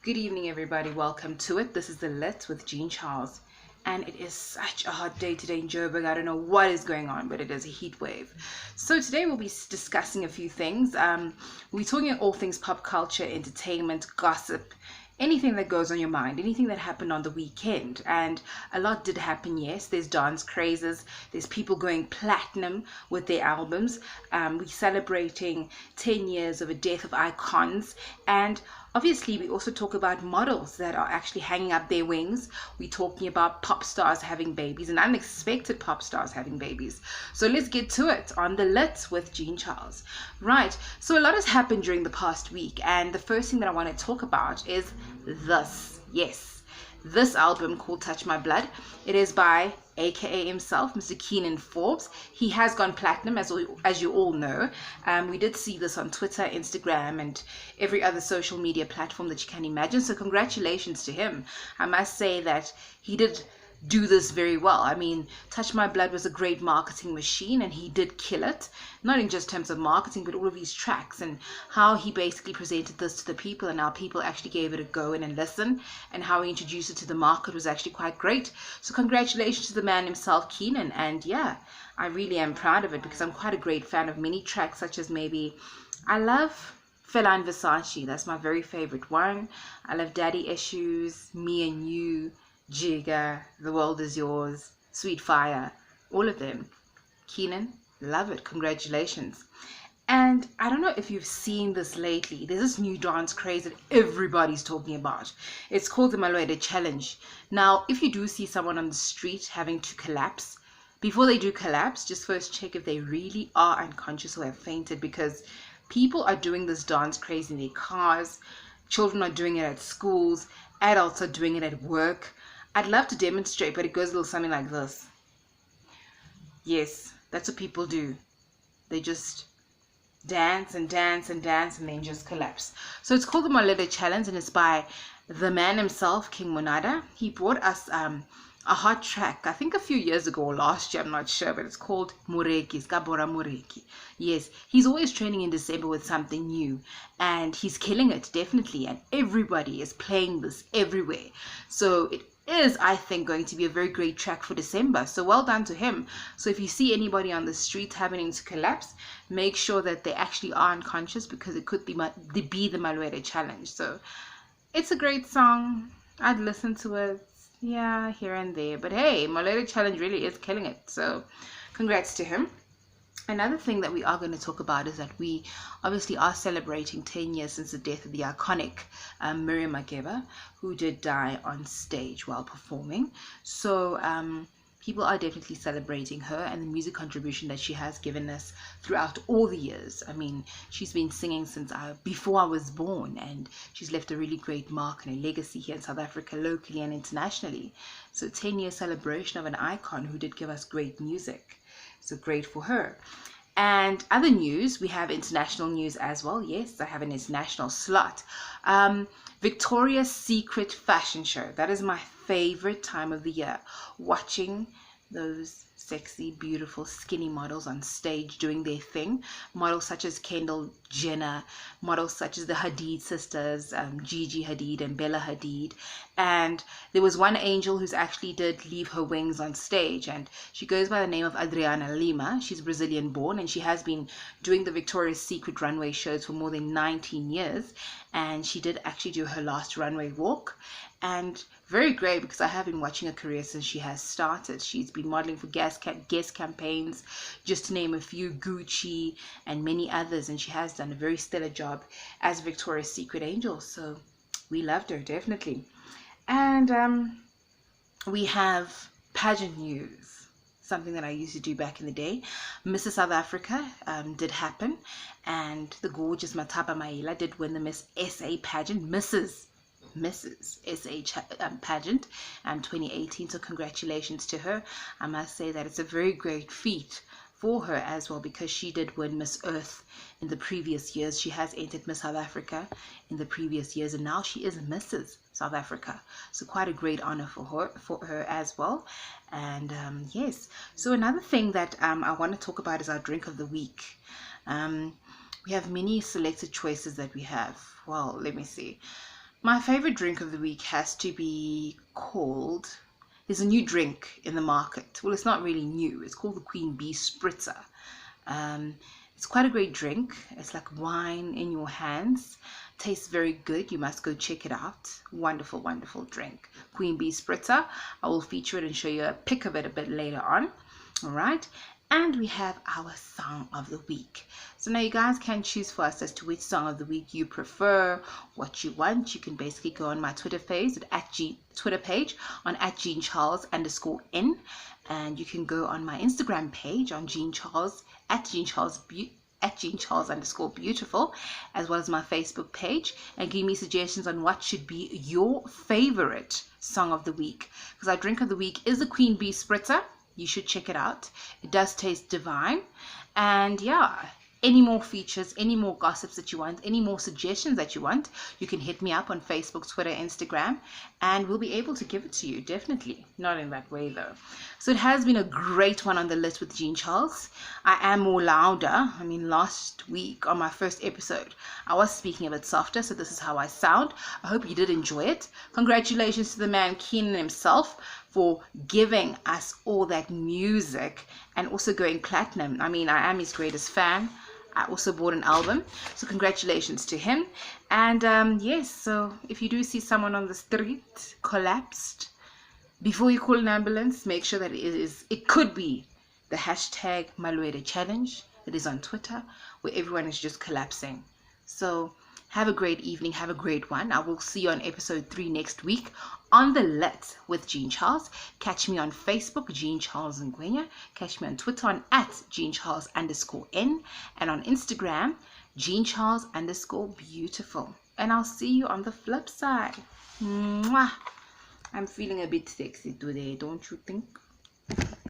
Good evening, everybody. Welcome to it. This is The Lit with Jean Charles. And it is such a hot day today in Joburg. I don't know what is going on, but it is a heat wave. So today we'll be discussing a few things. We're talking all things pop culture, entertainment, gossip, anything that goes on your mind, anything that happened on the weekend. And a lot did happen, yes. There's dance crazes. There's people going platinum with their albums. We're celebrating 10 years of a death of icons. And obviously, we also talk about models that are actually hanging up their wings. We're talking about pop stars having babies and unexpected pop stars having babies. So let's get to it on The Lit with Jean Charles. Right, so a lot has happened during the past week. And the first thing that I want to talk about is this. Yes, this album called Touch My Blood. It is by aka himself, Mr. Keenan Forbes. He has gone platinum, as you all know. We did see this on Twitter, Instagram, and every other social media platform that you can imagine. So congratulations to him. I must say that he did do this very well. I mean, Touch My Blood was a great marketing machine, and he did kill it. Not in just terms of marketing, but all of these tracks and how he basically presented this to the people, and how people actually gave it a go in and listen, and how he introduced it to the market was actually quite great. So congratulations to the man himself, Keenan. And yeah, I really am proud of it, because I'm quite a great fan of many tracks, such as maybe I love Fela and Versace. That's my very favorite one. I love Daddy Issues, Me and You, Jigga, The World Is Yours, Sweet Fire, all of them. Keenan, love it. Congratulations. And I don't know if you've seen this lately. There's this new dance craze that everybody's talking about. It's called the Malwede Challenge. Now, if you do see someone on the street having to collapse, before they do collapse, just first check if they really are unconscious or have fainted, because people are doing this dance craze in their cars. Children are doing it at schools. Adults are doing it at work. I'd love to demonstrate, but it goes a little something like this. Yes, that's what people do. They just dance and dance and dance and then just collapse. So it's called the Malwede Challenge, and it's by the man himself, King Monada. He brought us a hot track, I think a few years ago or last year, I'm not sure, but it's called Mureki, Skabora Mureki. Yes, he's always training in December with something new, and he's killing it, definitely, and everybody is playing this everywhere. So it is, I think, going to be a very great track for December. So well done to him. So if you see anybody on the street happening to collapse, make sure that they actually are unconscious, because it could be the Malwede Challenge. So it's a great song. I'd listen to it, yeah, here and there. But hey, Malwede Challenge really is killing it. So congrats to him. Another thing that we are going to talk about is that we obviously are celebrating 10 years since the death of the iconic Miriam Makeba, who did die on stage while performing. So people are definitely celebrating her and the music contribution that she has given us throughout all the years. I mean, she's been singing since before I was born, and she's left a really great mark and a legacy here in South Africa, locally and internationally. So 10-year celebration of an icon who did give us great music. So great for her. And other news, we have international news as well. Yes, I have an international slot. Victoria's Secret fashion show. That is my favorite time of the year. Watching those sexy, beautiful, skinny models on stage doing their thing. Models such as Kendall Jenner, models such as the Hadid sisters, Gigi Hadid and Bella Hadid. And there was one angel who's actually did leave her wings on stage, and she goes by the name of Adriana Lima. She's Brazilian born, and she has been doing the Victoria's Secret runway shows for more than 19 years. And she did actually do her last runway walk. And very great, because I have been watching her career since she has started. She's been modeling for guest campaigns, just to name a few, Gucci and many others, and she has done a very stellar job as Victoria's Secret angel. So we loved her, definitely. And we have pageant news, something that I used to do back in the day. Mrs. South Africa did happen, and the gorgeous Mataba Maila did win the Miss SA pageant, Mrs. SA pageant 2018. So congratulations to her. I must say that it's a very great feat for her as well, because she did win Miss Earth in the previous years. She has entered Miss South Africa in the previous years, and now she is Mrs. South Africa. So quite a great honor for her as well. And yes, so another thing that I want to talk about is our drink of the week. We have many selected choices that we have. Well, let me see. My favorite drink of the week has to be called, there's a new drink in the market. Well, it's not really new. It's called the Queen Bee Spritzer. It's quite a great drink. It's like wine in your hands. Tastes very good. You must go check it out. Wonderful, wonderful drink. Queen Bee Spritzer. I will feature it and show you a pic of it a bit later on. All right. And we have our song of the week. So now you guys can choose for us as to which song of the week you prefer, what you want. You can basically go on my Twitter page on @JeanCharles_N, and you can go on my Instagram page on @JeanCharles @JeanCharles_beautiful, as well as my Facebook page, and give me suggestions on what should be your favorite song of the week. Because our drink of the week is the Queen Bee Spritzer. You should check it out. It does taste divine. And yeah, any more features, any more gossips that you want, any more suggestions that you want, you can hit me up on Facebook, Twitter, Instagram, and we'll be able to give it to you. Definitely. Not in that way though. So it has been a great one on the list with Jean Charles. I am more louder. I mean, last week on my first episode, I was speaking a bit softer, so this is how I sound. I hope you did enjoy it. Congratulations to the man Keenan himself for giving us all that music and also going platinum. I mean, I am his greatest fan. I also bought an album, so congratulations to him. And yes, so if you do see someone on the street collapsed, before you call an ambulance, make sure that it could be the hashtag Malwede Challenge that is on Twitter, where everyone is just collapsing. So have a great evening. Have a great one. I will see you on episode 3 next week on The Lit with Jean Charles. Catch me on Facebook, Jean Charles Ngwenya. Catch me on Twitter on @JeanCharles_N, and on Instagram, JeanCharles_beautiful. And I'll see you on the flip side. Mwah. I'm feeling a bit sexy today, don't you think?